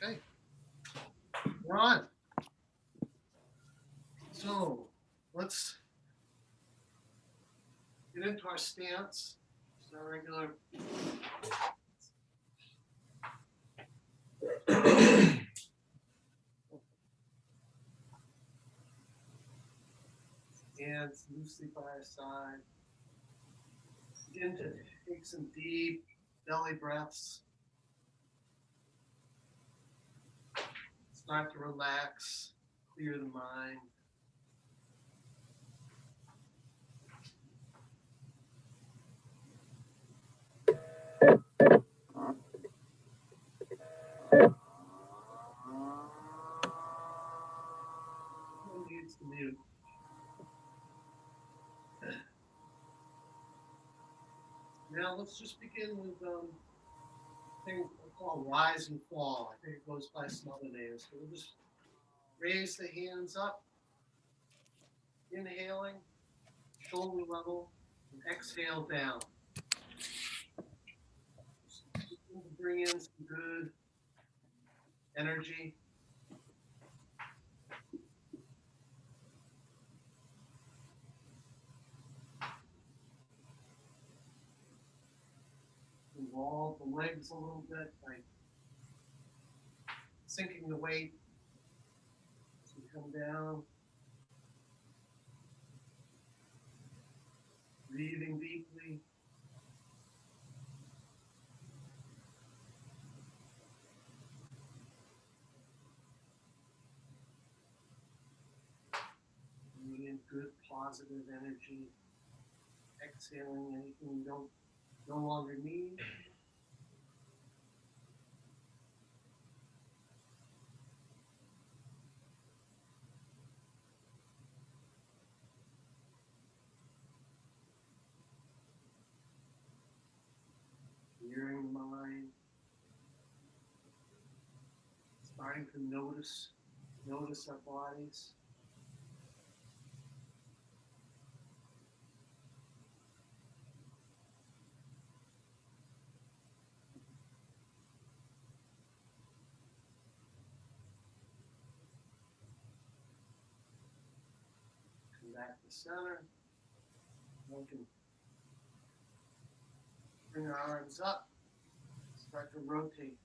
Okay, we're on. So let's get into our stance. It's our regular. Hands loosely by our side. Begin to take some deep belly breaths. Start to relax, clear the mind. Who needs to mute? Now let's just begin with thing we call rise and fall. I think it goes by some other names. So we'll just raise the hands up, inhaling, shoulder level, and exhale down. Just bring in some good energy. Involve the legs a little bit by sinking the weight as we come down. Breathing deeply. Bringing in good positive energy. Exhaling anything you don't no longer need. Clearing the mind. Starting to notice our bodies. Come back to center. We can bring our arms up. Start to rotate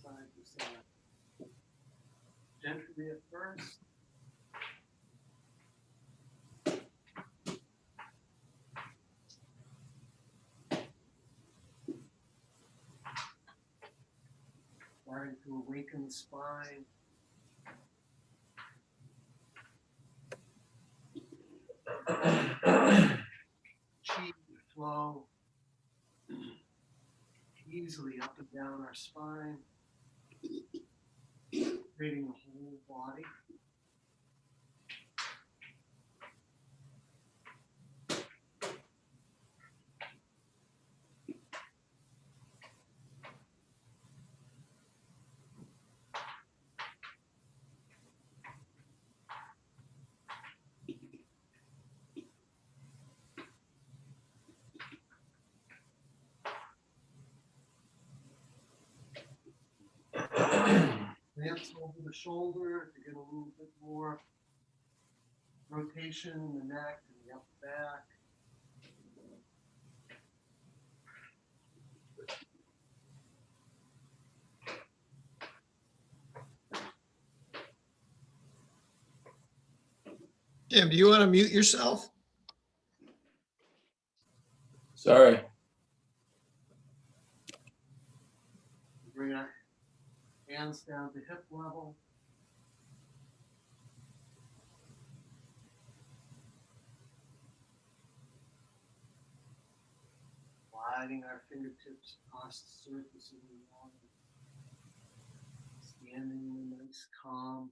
side to side. Gently at first. Starting to awaken the spine. Chi flow easily up and down our spine, creating the whole body. Glance over the shoulder to get a little bit more rotation in the neck and the upper back. Jim, do you want to mute yourself? Sorry. Bring our hands down to hip level. Gliding our fingertips across the surface of the water. Standing in a nice calm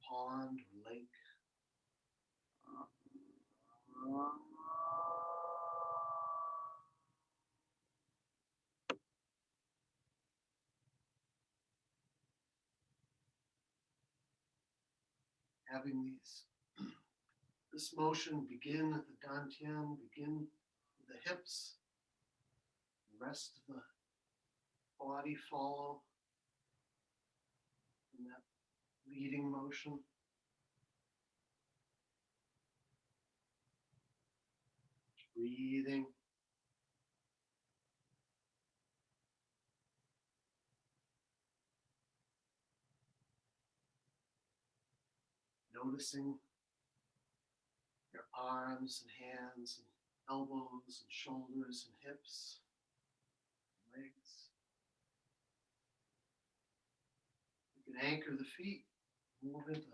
pond or lake. Having this motion begin at the dantian, begin with the hips, the rest of the body follow. leading motion. Breathing. Noticing your arms and hands and elbows and shoulders and hips, and legs. You can anchor the feet, move into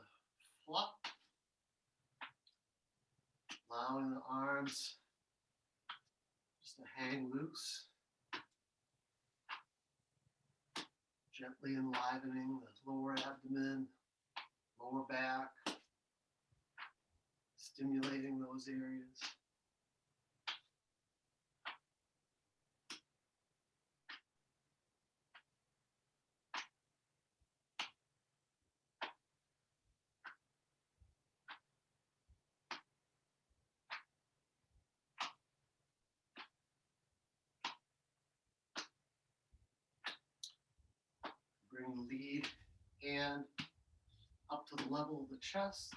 flop, allowing the arms just to hang loose, gently enlivening the lower abdomen, lower back, stimulating those areas. Bring the lead hand up to the level of the chest.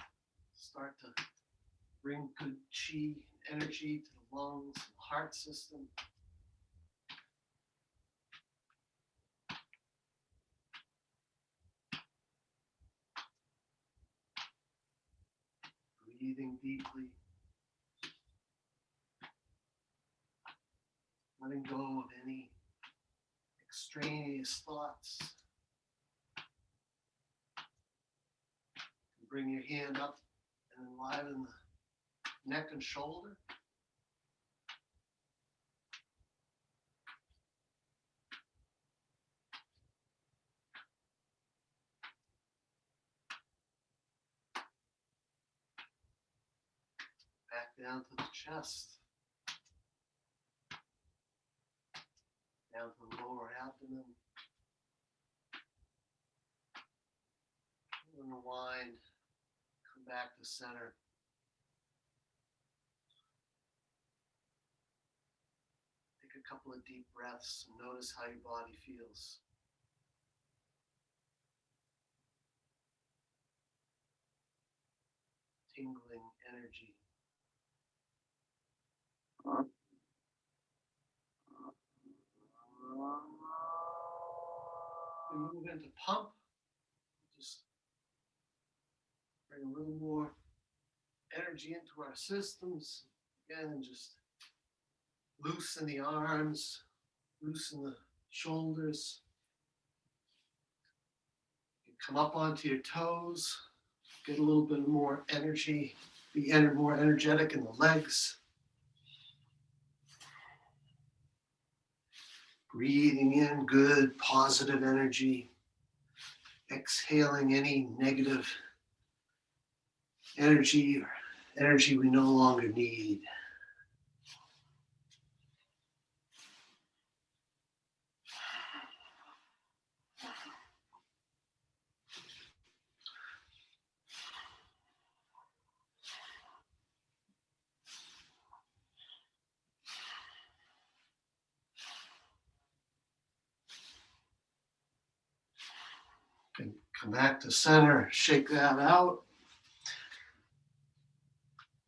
Start to bring good chi, energy to the lungs, and the heart system. Breathing deeply. Letting go of any extraneous thoughts. Bring your hand up and enliven the neck and shoulder. Back down to the chest. Down to the lower abdomen. Unwind. Come back to center. Take a couple of deep breaths and notice how your body feels. Tingling energy. We move into pump. Just bring a little more energy into our systems. Again, just loosen the arms, loosen the shoulders. You come up onto your toes, get a little bit more energy, be more energetic in the legs. Breathing in good, positive energy. Exhaling any negative energy or energy we no longer need. And come back to center, shake that out.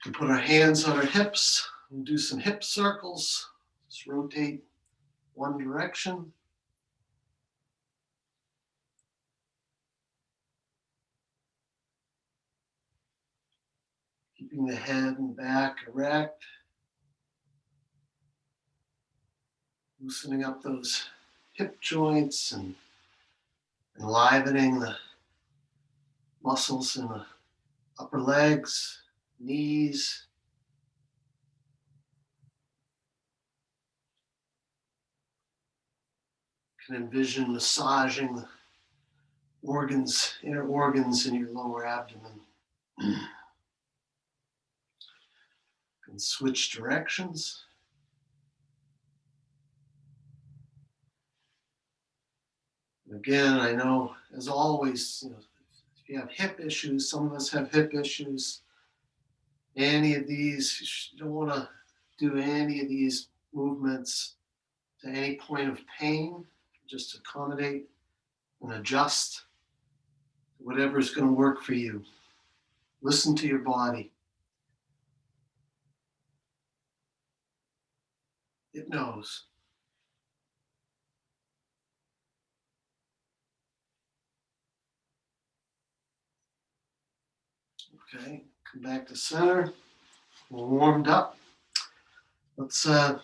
We put our hands on our hips and do some hip circles. Just rotate one direction. Keeping the head and back erect. Loosening up those hip joints and enlivening the muscles in the upper legs, knees. You can envision massaging the organs, inner organs in your lower abdomen. And switch directions. Again, I know, as always, if you have hip issues, some of us have hip issues. Any of these, you don't want to do any of these movements to any point of pain. Just accommodate and adjust whatever is going to work for you. Listen to your body. It knows. Okay, come back to center. We're warmed up. Let's do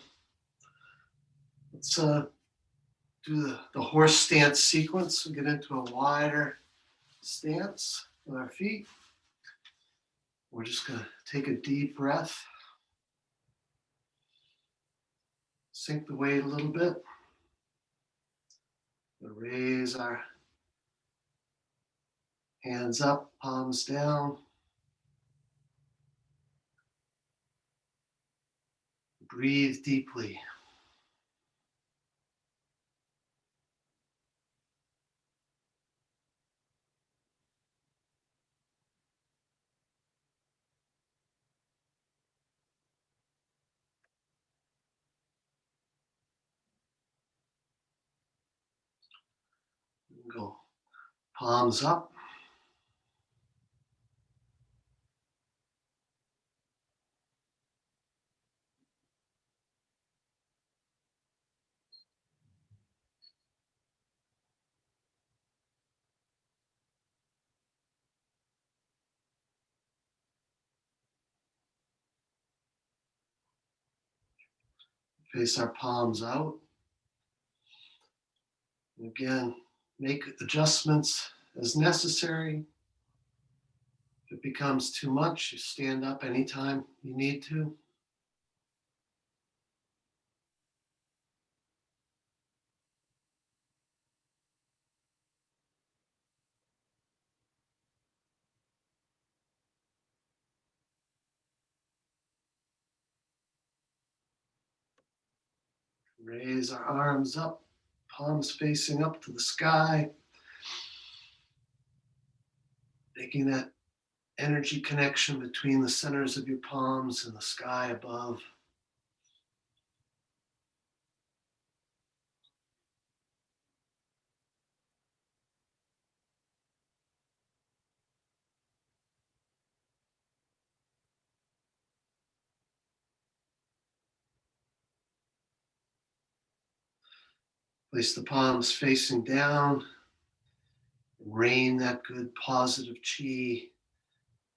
the horse stance sequence. We'll get into a wider stance with our feet. We're just going to take a deep breath. Sink the weight a little bit. We'll raise our hands up, palms down. Breathe deeply. Go palms up. Face our palms out. And again, make adjustments as necessary. If it becomes too much, you stand up anytime you need to. Raise our arms up, palms facing up to the sky, making that energy connection between the centers of your palms and the sky above. Place the palms facing down. Rain that good positive chi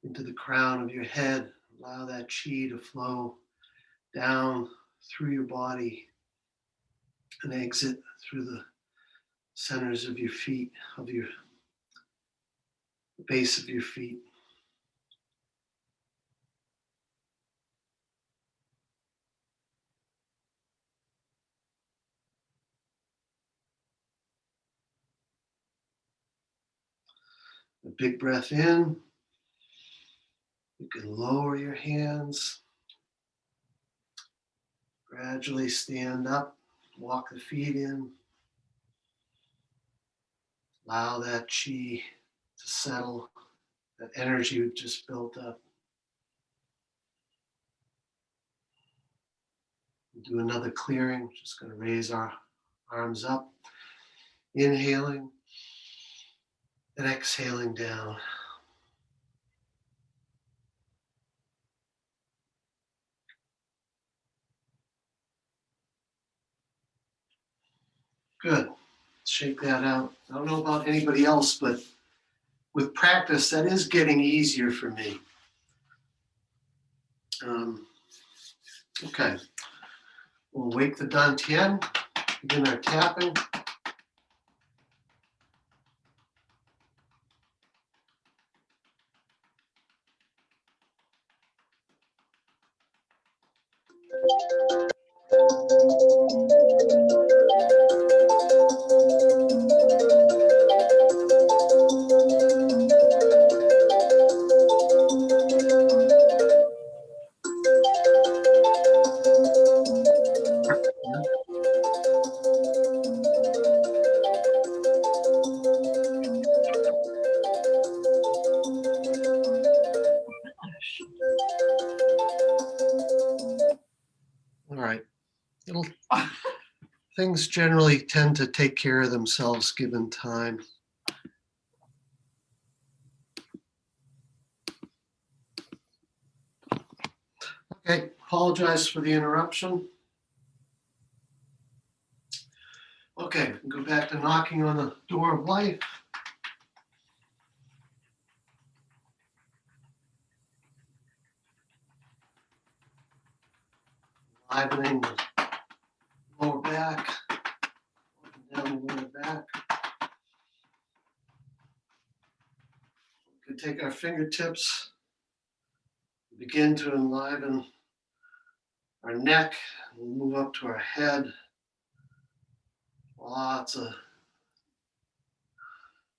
into the crown of your head. Allow that chi to flow down through your body and exit through the centers of your feet, of your the base of your feet. A big breath in. You can lower your hands. Gradually stand up. Walk the feet in. Allow that chi to settle, that energy we've just built up. We'll do another clearing. Just going to raise our arms up. Inhaling and exhaling down. Good. Shake that out. I don't know about anybody else, but with practice, that is getting easier for me. Okay. We'll wake the Dantian, begin our tapping. All right. Things generally tend to take care of themselves given time. Okay, apologize for the interruption. Okay, go back to knocking on the door of life. Livening the lower back, up and down the lower back. We can take our fingertips, begin to enliven our neck, we'll move up to our head. Lots of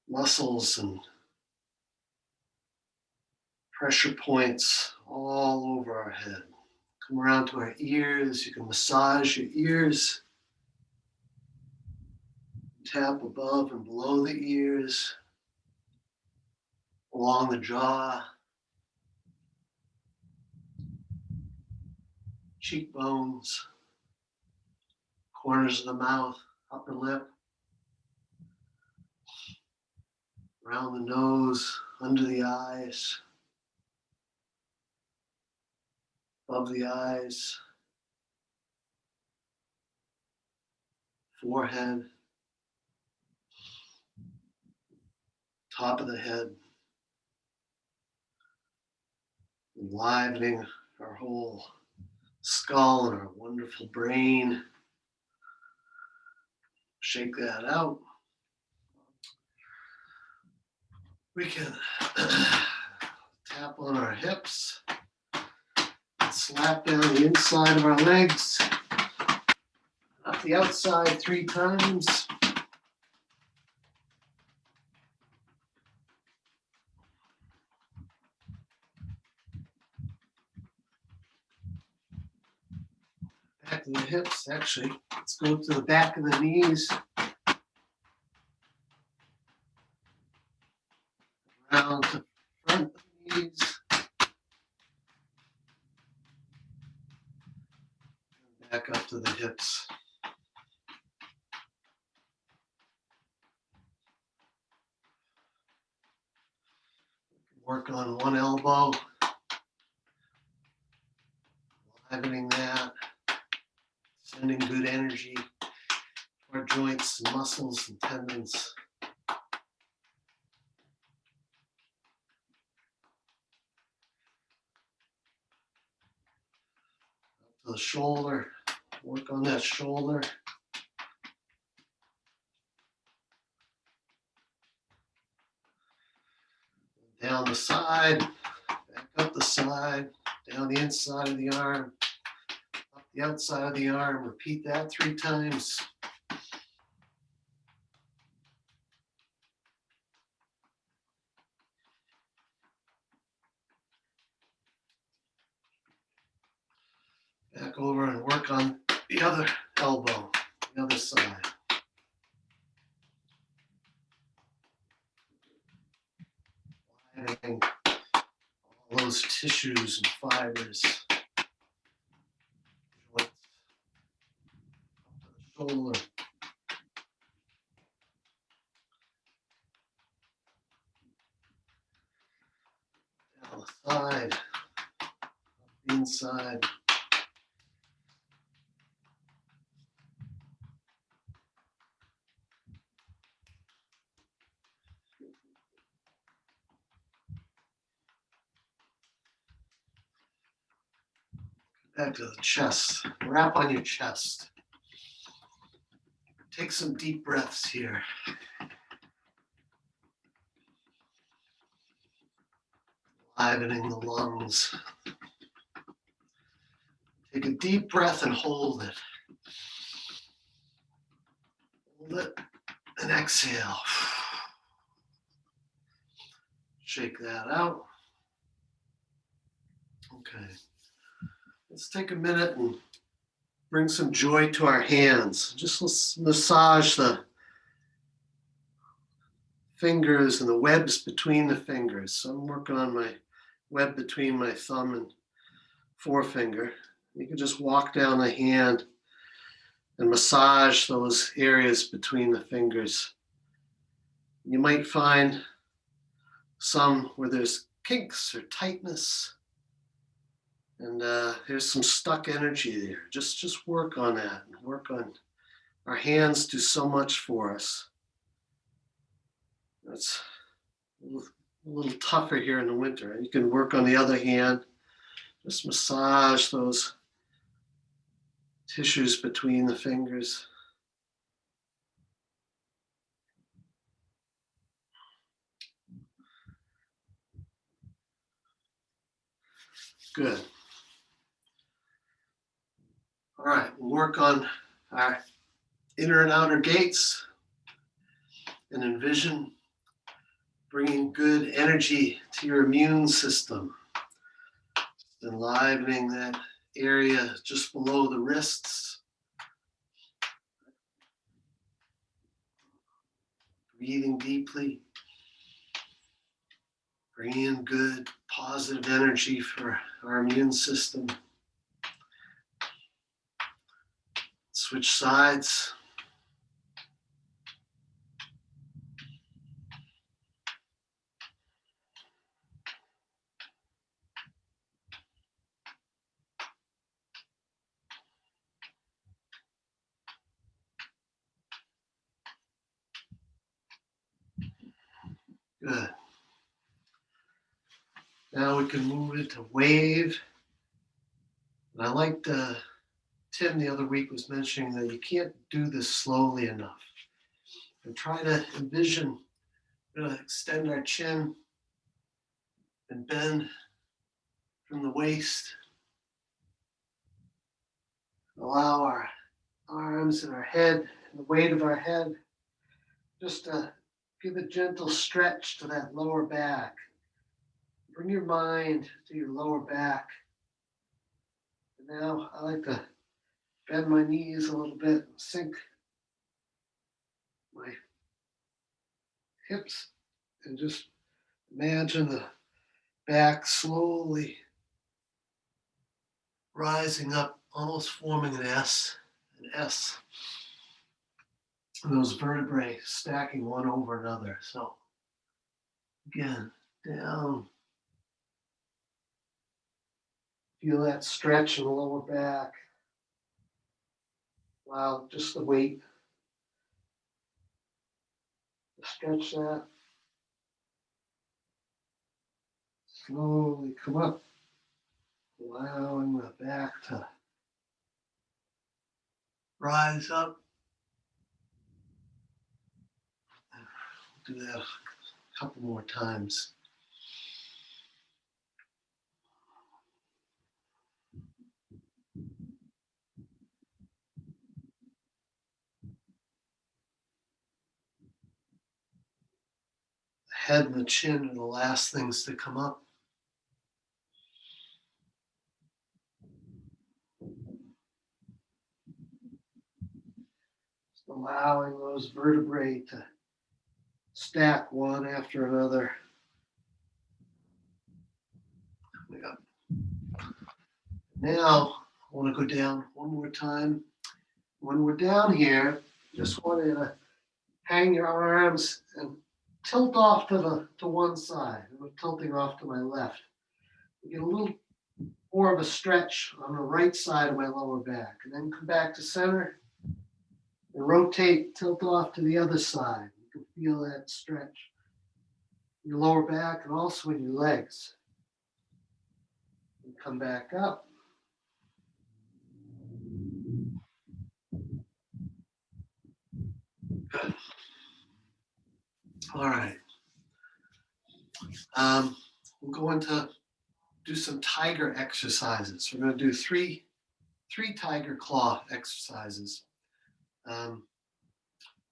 muscles and pressure points all over our head. Come around to our ears. You can massage your ears. Tap above and below the ears, along the jaw, cheekbones, corners of the mouth, upper lip, around the nose, under the eyes, above the eyes, forehead, top of the head, enlivening our whole skull and our wonderful brain. Shake that out. We can tap on our hips, slap down the inside of our legs, up the outside 3 times. Back to the hips, actually. Let's go to the back of the knees. Round to front of the knees. Back up to the hips. Work on one elbow. Livening that. Sending good energy to our joints and muscles and tendons. Up to the shoulder. Work on that shoulder. Down the side, back up the side, down the inside of the arm, up the outside of the arm. Repeat that 3 times. Back over and work on the other elbow, the other side. Lining all those tissues and fibers. Joints. Up to the shoulder. Down the side. Up the inside. Back to the chest. Wrap on your chest. Take some deep breaths here. Livening the lungs. Take a deep breath and hold it. Hold it and exhale. Shake that out. Okay. Let's take a minute and bring some joy to our hands. Just let's massage the fingers and the webs between the fingers. So I'm working on my web between my thumb and forefinger. You can just walk down the hand and massage those areas between the fingers. You might find some where there's kinks or tightness. And there's some stuck energy there. Just work on that and work on our hands do so much for us. It's a little tougher here in the winter. You can work on the other hand. Just massage those tissues between the fingers. Good. All right, we'll work on our inner and outer gates and envision bringing good energy to your immune system, enlivening that area just below the wrists. Breathing deeply, bringing in good, positive energy for our immune system. Switch sides. Good. Now we can move into wave. And I liked Tim the other week was mentioning that you can't do this slowly enough. And try to envision, extend our chin and bend from the waist. Allow our arms and our head and the weight of our head just to give a gentle stretch to that lower back. Bring your mind to your lower back. And now I like to bend my knees a little bit, sink my hips, and just imagine the back slowly rising up, almost forming an S. And those vertebrae stacking one over another. So again, down. Feel that stretch in the lower back. Wow, just the weight. Stretch that. Slowly come up, allowing the back to rise up. Do that a couple more times. The head and the chin are the last things to come up. Just allowing those vertebrae to stack one after another. Now, I want to go down one more time. When we're down here, just want to hang your arms and tilt off to one side. I'm tilting off to my left. You get a little more of a stretch on the right side of my lower back, and then come back to center and rotate, tilt off to the other side. You can feel that stretch in your lower back and also in your legs. And come back up. Good. All right. We'll go into do some tiger exercises. We're going to do three tiger claw exercises.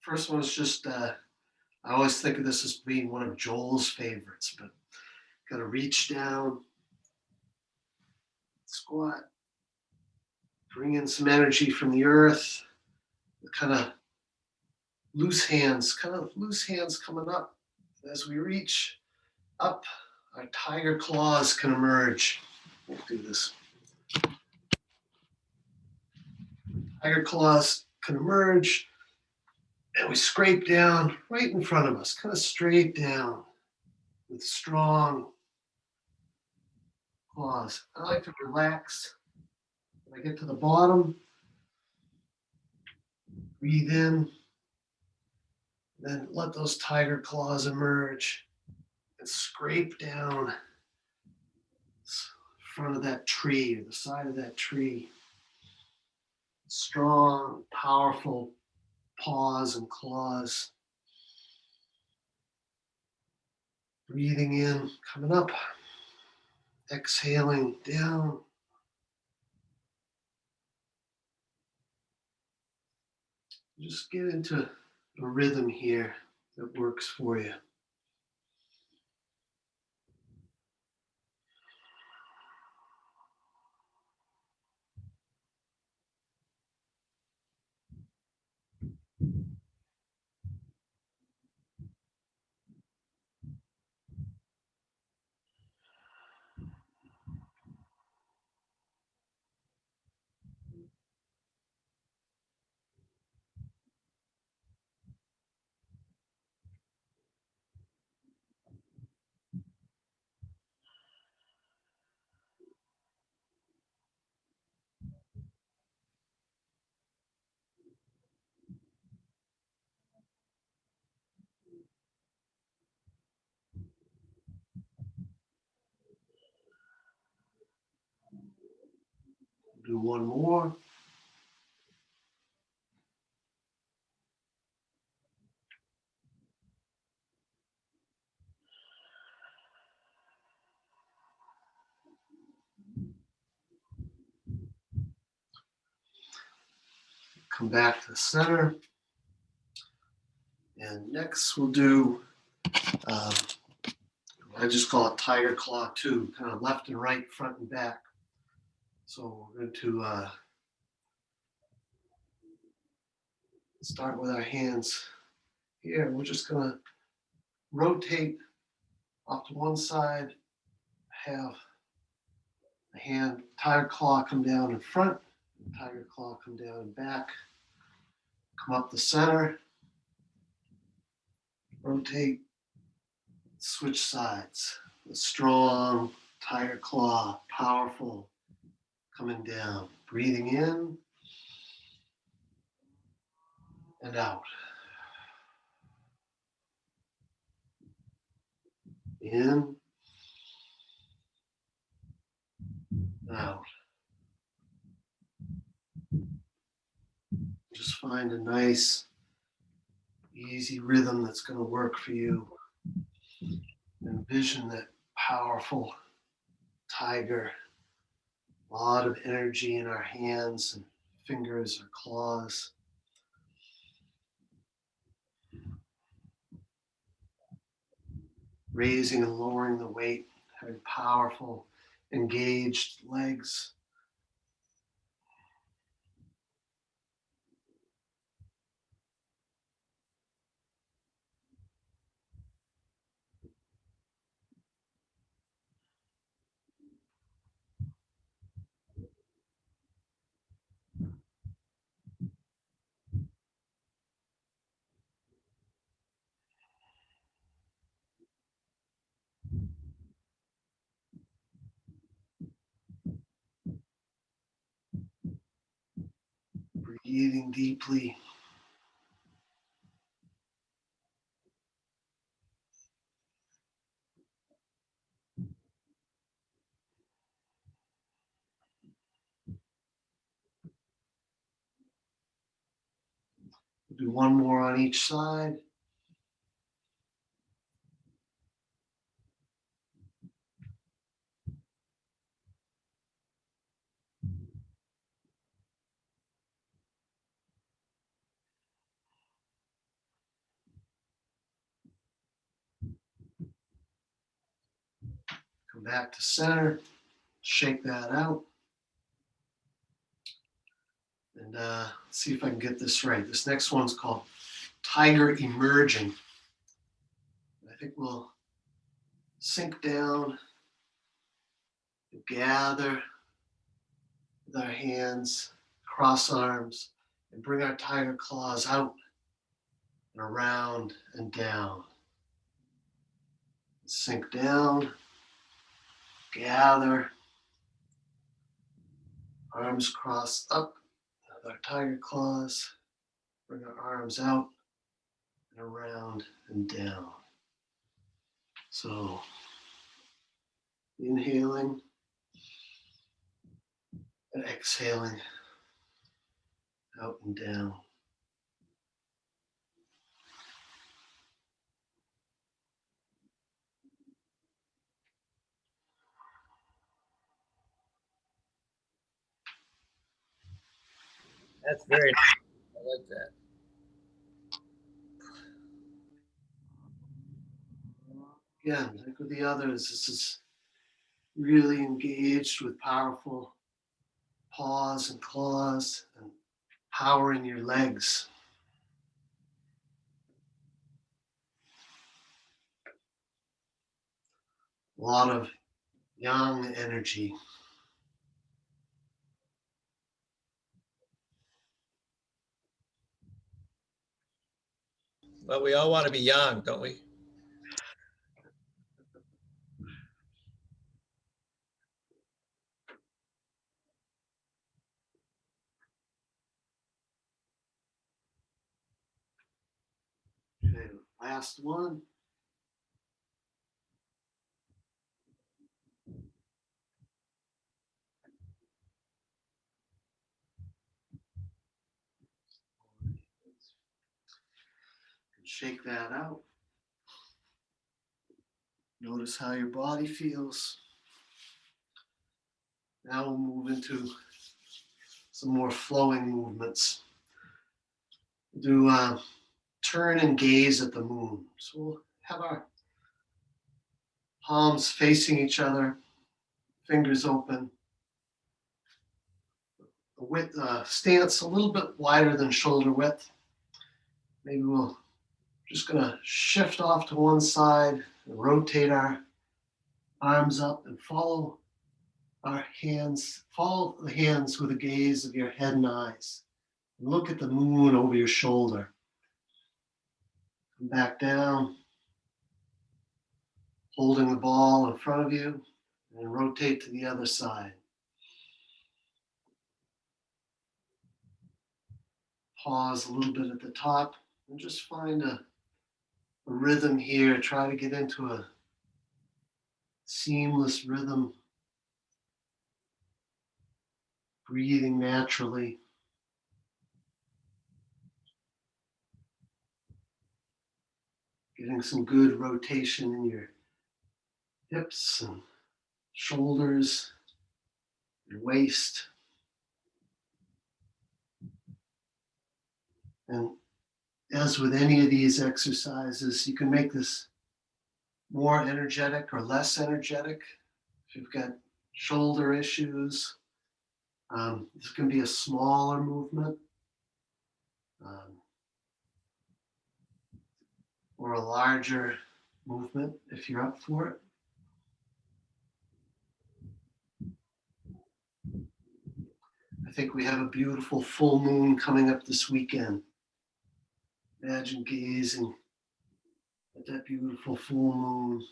First one is just, I always think of this as being one of Joel's favorites, but got to reach down, squat, bring in some energy from the earth, kind of loose hands coming up. As we reach up, our tiger claws can emerge. We'll do this. Tiger claws can emerge, and we scrape down right in front of us, kind of straight down with strong claws. I like to relax. When I get to the bottom, breathe in, then let those tiger claws emerge and scrape down the front of that tree, or the side of that tree. Strong, powerful paws and claws. Breathing in, coming up, exhaling down. Just get into a rhythm here that works for you. Do one more. Come back to the center. And next we'll do, um, I just call it tiger claw 2, kind of left and right, front and back. So we're going to start with our hands here. We're just going to rotate off to one side, have the hand, tiger claw come down in front, tiger claw come down in back, come up the center, rotate, switch sides. A strong tiger claw, powerful, coming down, breathing in and out. In and out. Just find a nice, easy rhythm that's going to work for you. Envision that powerful tiger, a lot of energy in our hands and fingers or claws. Raising and lowering the weight, having powerful, engaged legs. Breathing deeply. We'll do one more on each side. Come back to center, shake that out. And see if I can get this right. This next one's called Tiger Emerging. I think we'll sink down, gather with our hands, cross arms, and bring our tiger claws out and around and down. Sink down, gather, Arms crossed up with our tiger claws. Bring our arms out and around and down. So inhaling and exhaling out and down. That's very nice. I like that. Again, like with the others, this is really engaged with powerful paws and claws and power in your legs. A lot of yang energy. Well, we all want to be young, don't we? Okay, last one. Shake that out. Notice how your body feels. Now we'll move into some more flowing movements. Do turn and gaze at the moon. So we'll have our palms facing each other, fingers open. The width, stance a little bit wider than shoulder width. Maybe we'll just gonna shift off to one side and rotate our arms up and follow our hands, follow the hands with the gaze of your head and eyes. And look at the moon over your shoulder. Come back down, holding the ball in front of you, and rotate to the other side. Pause a little bit at the top and just find a rhythm here. Try to get into a seamless rhythm, breathing naturally. Getting some good rotation in your hips and shoulders, your waist. And as with any of these exercises, you can make this more energetic or less energetic. If you've got shoulder issues, this can be a smaller movement or a larger movement if you're up for it. I think we have a beautiful full moon coming up this weekend. Imagine gazing at that beautiful full moon.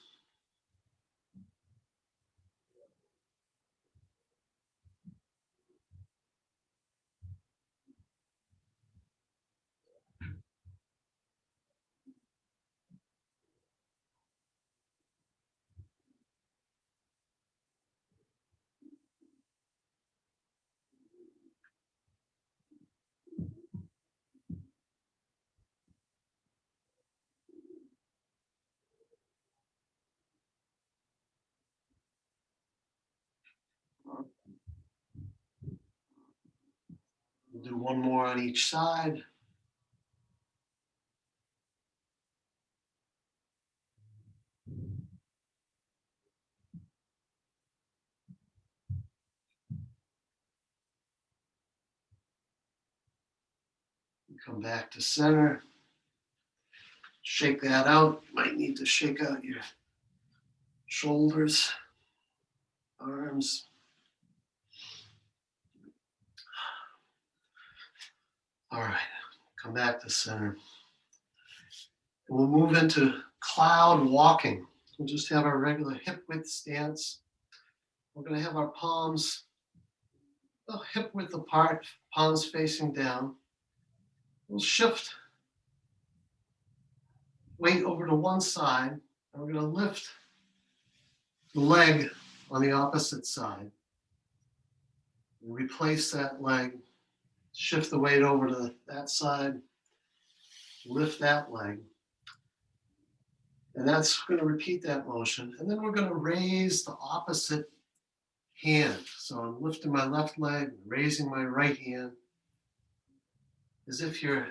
We'll do one more on each side. Come back to center. Shake that out. You might need to shake out your shoulders, arms. All right, come back to center. And we'll move into cloud walking. We'll just have our regular hip width stance. We're going to have our palms hip width apart, palms facing down. We'll shift weight over to one side, and we're going to lift the leg on the opposite side. Replace that leg, shift the weight over to that side, lift that leg. And that's going to repeat that motion. And then we're going to raise the opposite hand. So I'm lifting my left leg, raising my right hand, as if you're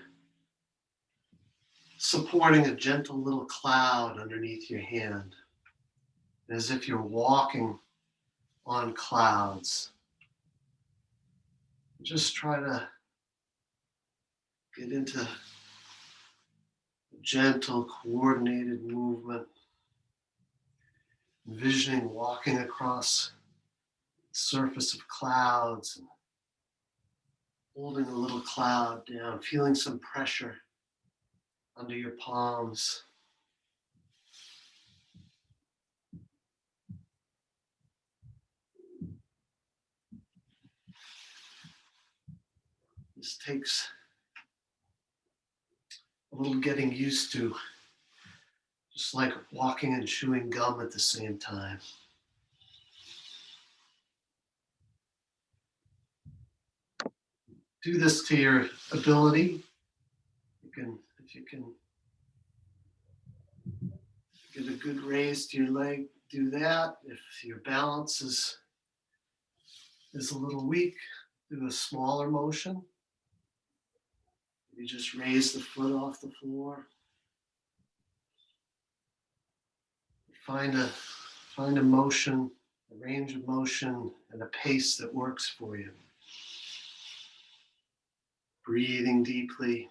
supporting a gentle little cloud underneath your hand, as if you're walking on clouds. Just try to get into gentle, coordinated movement, envisioning walking across the surface of clouds and holding a little cloud down, feeling some pressure under your palms. This takes a little getting used to, just like walking and chewing gum at the same time. Do this to your ability. If you can get a good raise to your leg, do that. If your balance is a little weak, do a smaller motion. You just raise the foot off the floor. Find a motion, a range of motion, and a pace that works for you. Breathing deeply.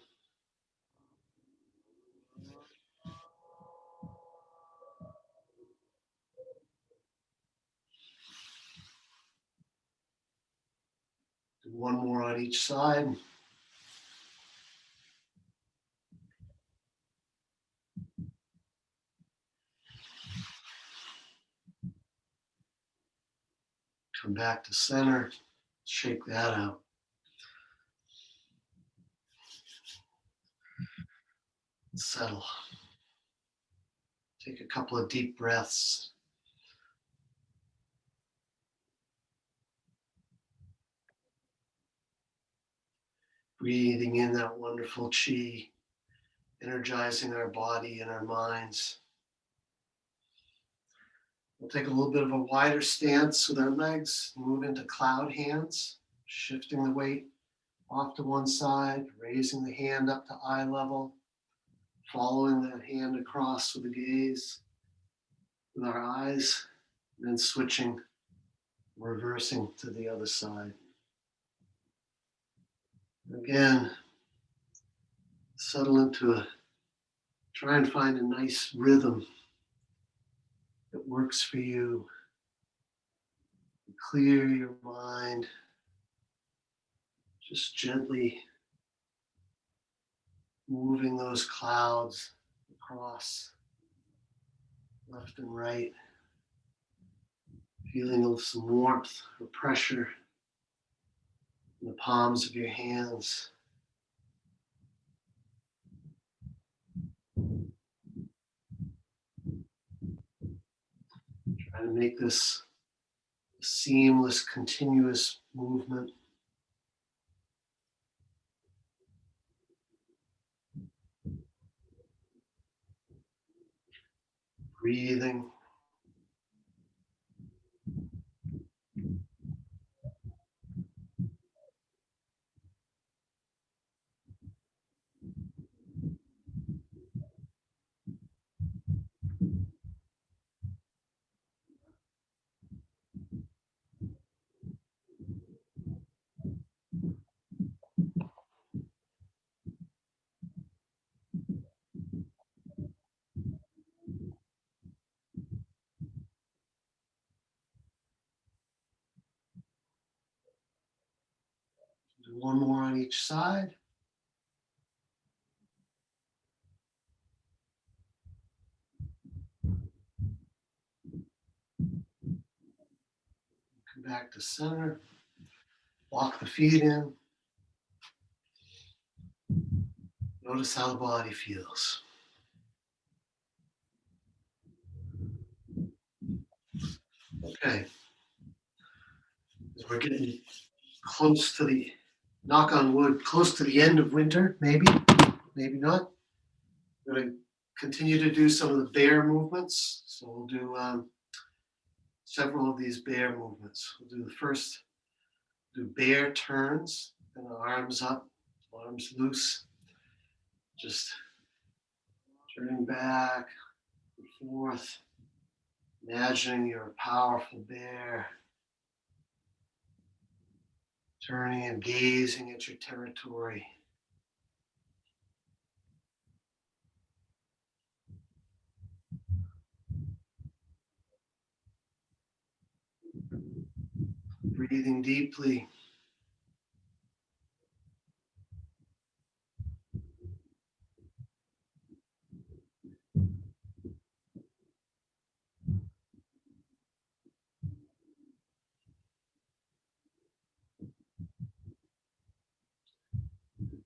Do one more on each side. Come back to center. Shake that out. Settle. Take a couple of deep breaths. Breathing in that wonderful chi, energizing our body and our minds. We'll take a little bit of a wider stance with our legs, move into cloud hands, shifting the weight off to one side, raising the hand up to eye level, following that hand across with the gaze, with our eyes, and then switching, reversing to the other side. Again, settle into try and find a nice rhythm that works for you. Clear your mind, just gently moving those clouds across left and right, feeling some warmth or pressure in the palms of your hands. Try to make this a seamless, continuous movement. Breathing. Do one more on each side. Come back to center. Walk the feet in. Notice how the body feels. Okay. As we're getting close to the, knock on wood, close to the end of winter, maybe, maybe not. We're going to continue to do some of the bear movements. So we'll do several of these bear movements. We'll do the first, do bear turns, and the arms up, arms loose. Just turning back and forth, imagining you're a powerful bear, turning and gazing at your territory. Breathing deeply.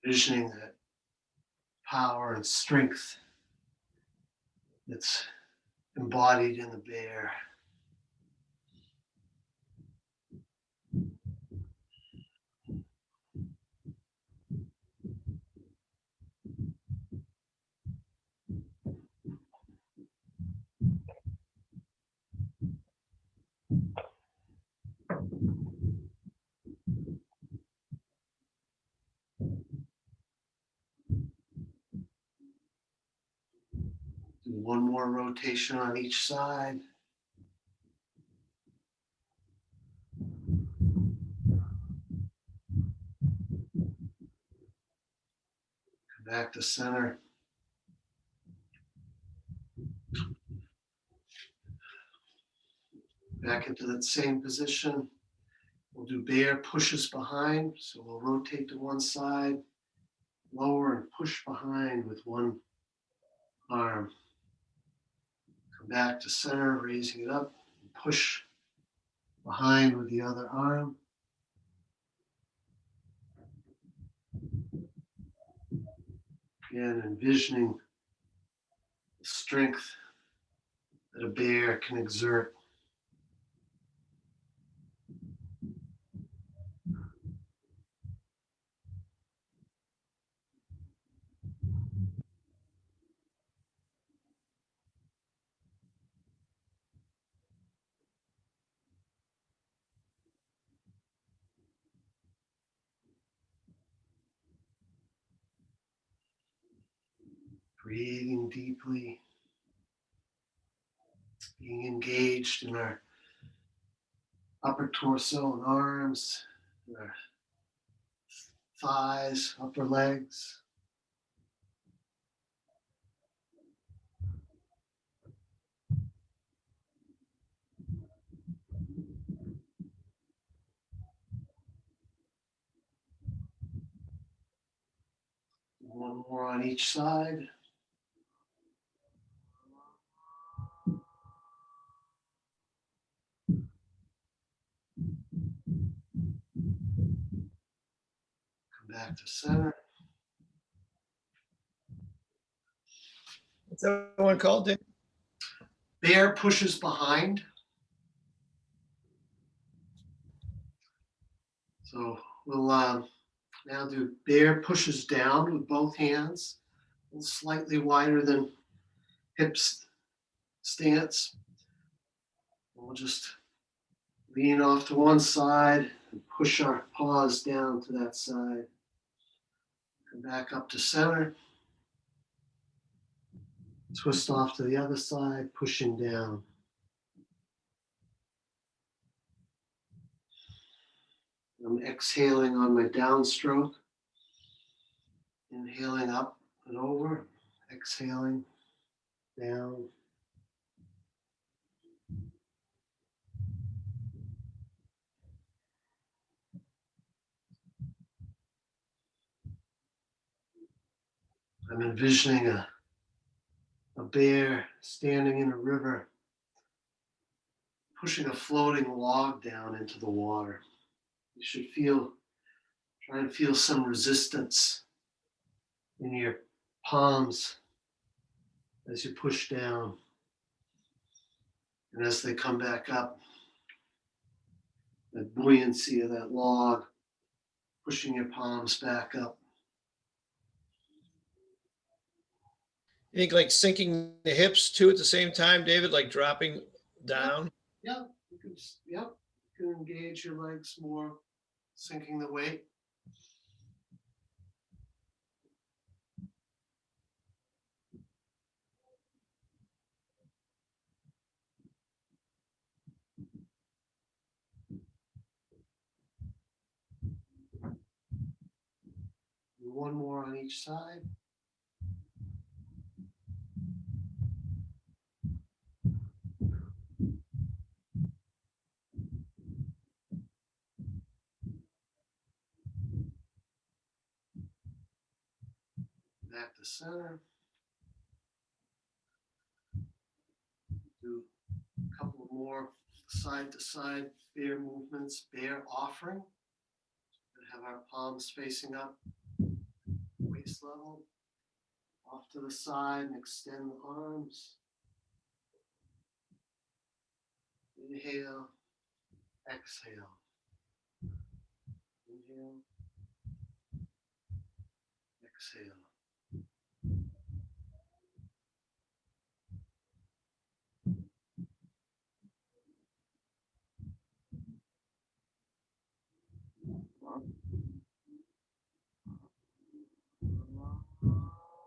Envisioning that power and strength that's embodied in the bear. Do one more rotation on each side. Come back to center. Back into that same position. We'll do bear pushes behind. So we'll rotate to one side, lower and push behind with one arm. Come back to center, raising it up, and push behind with the other arm. Again, envisioning the strength that a bear can exert. Breathing deeply, being engaged in our upper torso and arms, and our thighs, upper legs. One more on each side. Come back to center. What's that one called, Dick? Bear pushes behind. So we'll now do bear pushes down with both hands, slightly wider than hips stance. We'll just lean off to one side and push our paws down to that side. Come back up to center. Twist off to the other side, pushing down. I'm exhaling on my downstroke. Inhaling up and over. Exhaling down. I'm envisioning a bear standing in a river, pushing a floating log down into the water. You should try and feel some resistance in your palms as you push down. And as they come back up, that buoyancy of that log, pushing your palms back up. You think like sinking the hips too at the same time, David, like dropping down? Yeah, you can engage your legs more, sinking the weight. One more on each side. Back to center. Do a couple more side to side bear movements, bear offering. Have our palms facing up, waist level, off to the side and extend the arms. Inhale, exhale. Inhale, exhale.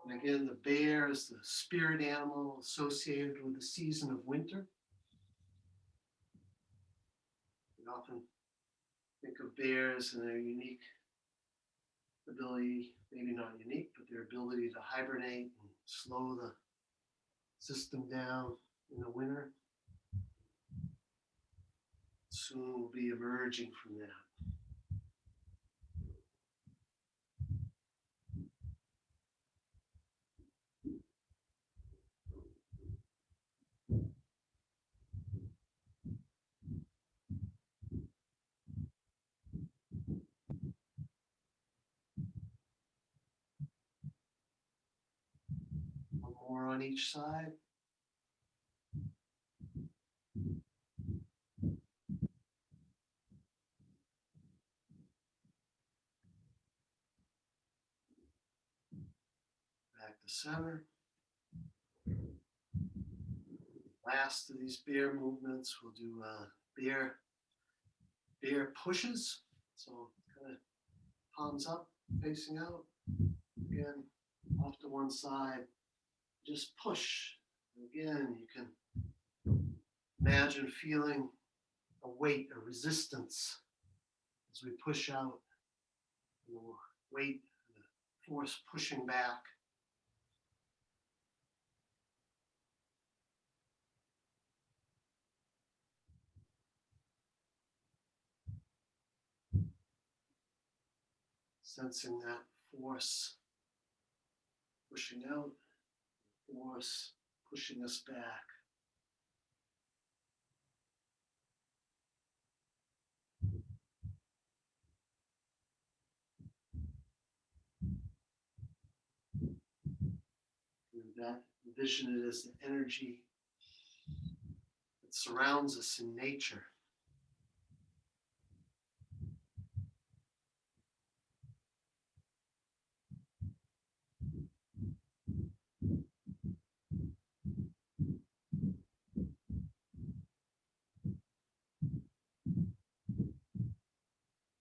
And again, the bear is the spirit animal associated with the season of winter. We often think of bears and their unique ability, maybe not unique, but their ability to hibernate and slow the system down in the winter. Soon we'll be emerging from that. One more on each side. Back to center. Last of these bear movements, we'll do bear pushes. So kind of palms up, facing out. Again, off to one side. Just push. Again, you can imagine feeling a weight, a resistance as we push out. The weight, the force pushing back. Sensing that force pushing out, force pushing us back. And that envision it as the energy that surrounds us in nature.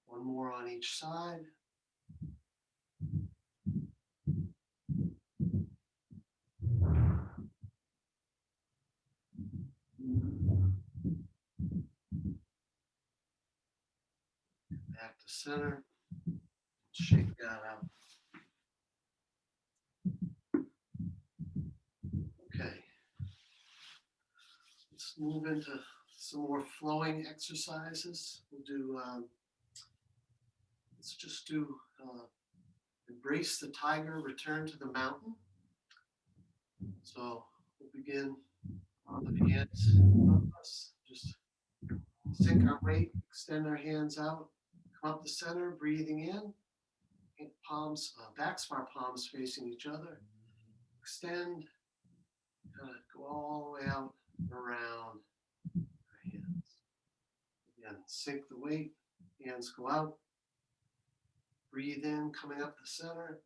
One more on each side. Back to center. Shake that out. Okay. Let's move into some more flowing exercises. Let's just do embrace the tiger, return to the mountain. So we'll begin on the hands above us. Just sink our weight, extend our hands out, Come up the center, breathing in. Palms, backs of our palms facing each other. Extend, kind of go all the way out and around our hands. Again, sink the weight, hands go out. Breathe in, coming up the center.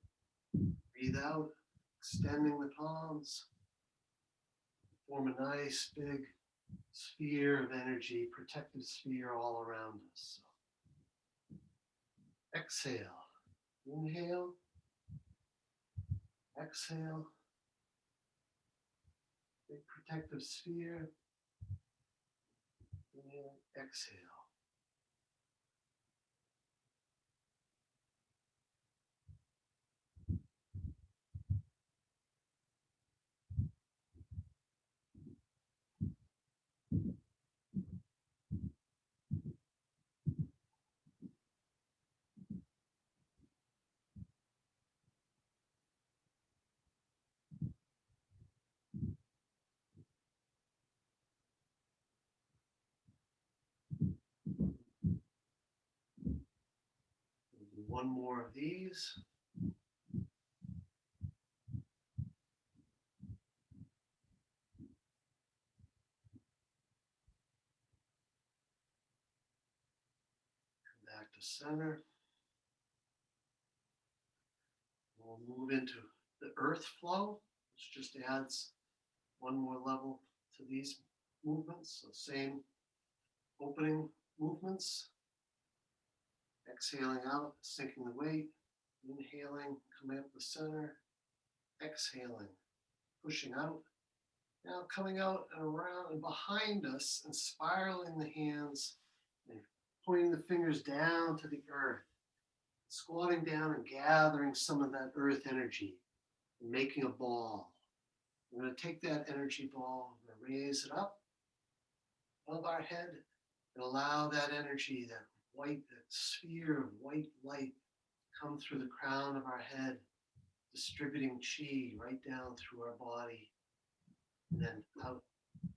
Breathe out, extending the palms. Form a nice big sphere of energy, protective sphere all around us. So, exhale, inhale, exhale, big protective sphere. Inhale, exhale. We'll do one more of these. Come back to center. We'll move into the earth flow, which just adds one more level to these movements. So same opening movements. Exhaling out, sinking the weight. Inhaling, coming up the center. Exhaling, pushing out. Now coming out and around and behind us and spiraling the hands and pointing the fingers down to the earth. Squatting down and gathering some of that earth energy and making a ball. We're going to take that energy ball, we're going to raise it up above our head and allow that energy, that white, that sphere of white light come through the crown of our head, distributing chi right down through our body and then out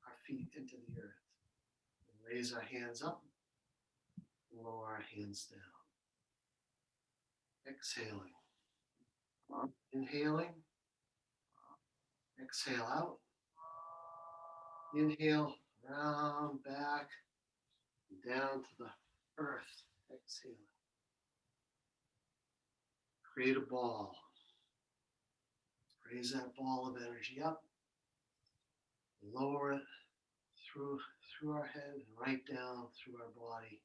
our feet into the earth. And raise our hands up and lower our hands down. Exhaling. Inhaling. Exhale out. Inhale, round back, down to the earth. Exhale. Create a ball. Raise that ball of energy up. Lower it through our head and right down through our body.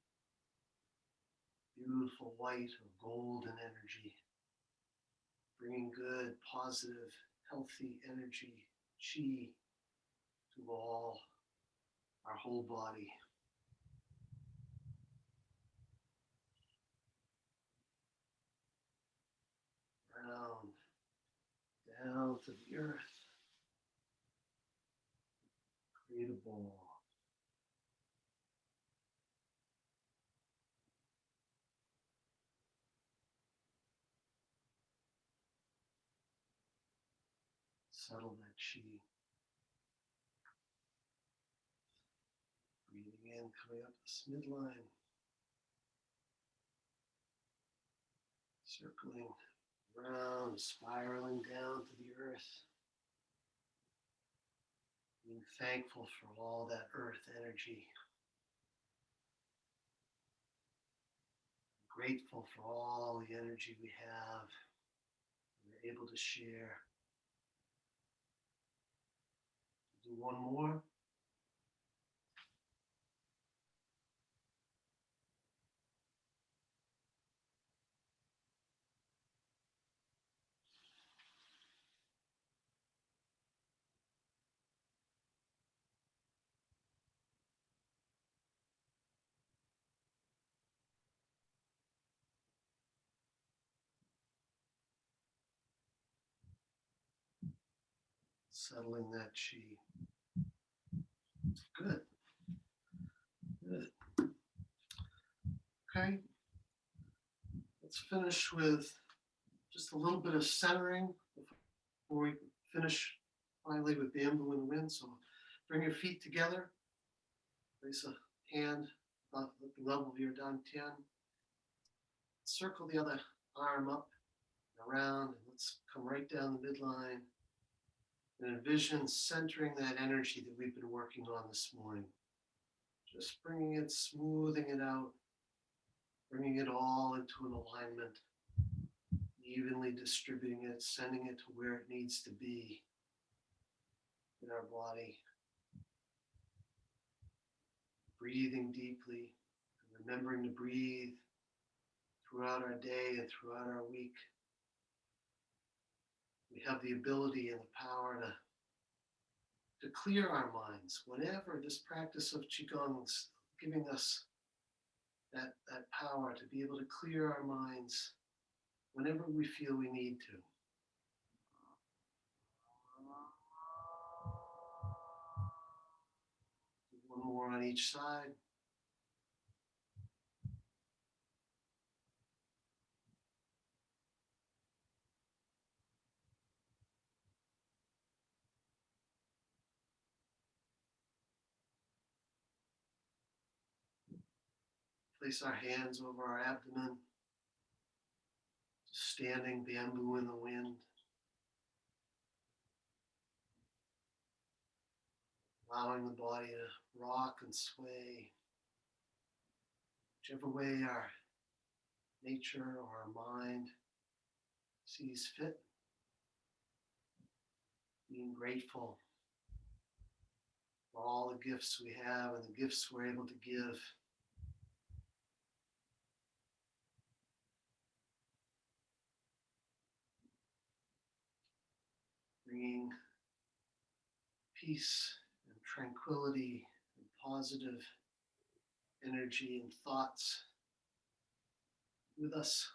Beautiful white or golden energy. Bringing good, positive, healthy energy, chi, to all, our whole body. Round, down to the earth. Create a ball. Settle that chi. Breathing in, coming up this midline. Circling around, spiraling down to the earth. Being thankful for all that earth energy. Grateful for all the energy we have. We're able to share. Do one more. Settling that chi. Good. Good. Okay. Let's finish with just a little bit of centering before we finish finally with bamboo and wind. So bring your feet together. Place a hand at the level of your dantian. Circle the other arm up and around, and let's come right down the midline and envision centering that energy that we've been working on this morning. Just bringing it, smoothing it out, bringing it all into an alignment, evenly distributing it, sending it to where it needs to be in our body. Breathing deeply, remembering to breathe throughout our day and throughout our week. We have the ability and the power to clear our minds whenever this practice of Qigong's giving us that power to be able to clear our minds whenever we feel we need to. One more on each side. Place our hands over our abdomen, standing bamboo in the wind. Allowing the body to rock and sway, whichever way our nature or our mind sees fit. Being grateful for all the gifts we have and the gifts we're able to give. Bringing peace and tranquility and positive energy and thoughts with us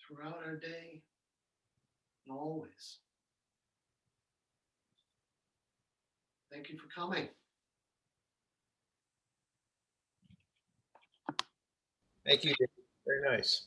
throughout our day and always. Thank you for coming. Thank you, David. Very nice.